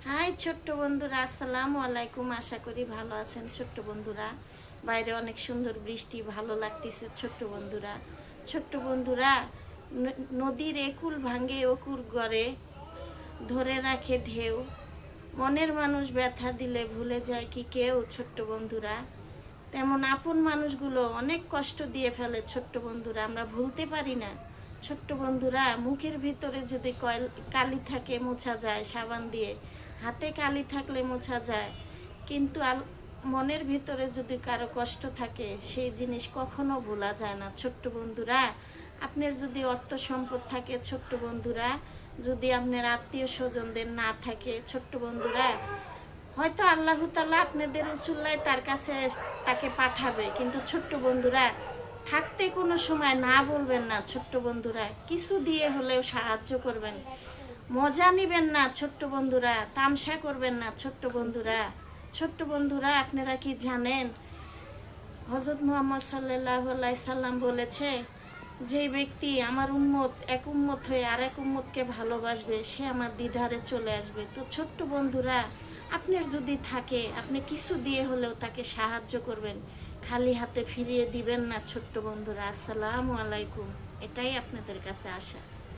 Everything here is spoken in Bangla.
হাই ছোট্ট বন্ধুরা, আসসালামু আলাইকুম। আশা করি ভালো আছেন ছোট্ট বন্ধুরা। বাইরে অনেক সুন্দর বৃষ্টি, ভালো লাগতেছে ছোট্ট বন্ধুরা। ছোট্ট বন্ধুরা, নদীর একুল ভাঙে অকুর গড়ে, ধরে রাখে ঢেউ, মনের মানুষ ব্যথা দিলে ভুলে যায় কি কেউ। ছোট্ট বন্ধুরা, তেমন আপন মানুষগুলো অনেক কষ্ট দিয়ে ফেলে ছোট্ট বন্ধুরা, আমরা ভুলতে পারি না। ছোট্ট বন্ধুরা, মুখের ভিতরে যদি কালি থাকে মোছা যায় সাবান দিয়ে, হাতে কালি থাকলে মোছা যায়, কিন্তু মনের ভিতরে যদি কারো কষ্ট থাকে সেই জিনিস কখনো ভোলা যায় না। ছোট্ট বন্ধুরা, আপনার যদি অর্থ সম্পদ থাকে ছোট্ট বন্ধুরা, যদি আপনার আত্মীয় স্বজনদের না থাকে ছোট্ট বন্ধুরা, হয়তো আল্লাহ তাআলা আপনাদের উসুল্লায় তার কাছে তাকে পাঠাবে, কিন্তু ছোট্ট বন্ধুরা, থাকতে কোনো সময় না বলবেন না ছোট্ট বন্ধুরা, কিছু দিয়ে হলেও সাহায্য করবেন। মজা নিবেন না ছোট্ট বন্ধুরা, তামসা করবেন না ছোট্ট বন্ধুরা। ছোট্ট বন্ধুরা, আপনারা কি জানেন হযরত মুহাম্মদ সাল্লাল্লাহু আলাইহি সাল্লাম বলেছে, যে ব্যক্তি আমার উম্মত এক উম্মত হয়ে আর এক উম্মতকে ভালোবাসবে সে আমার দ্বিধারে চলে আসবে। তো ছোট্ট বন্ধুরা, আপনার যদি থাকে আপনি কিছু দিয়ে হলেও তাকে সাহায্য করবেন, খালি হাতে ফিরিয়ে দিবেন না ছোট্ট বন্ধুরা। আসসালামু আলাইকুম, এটাই আপনাদের কাছে আশা।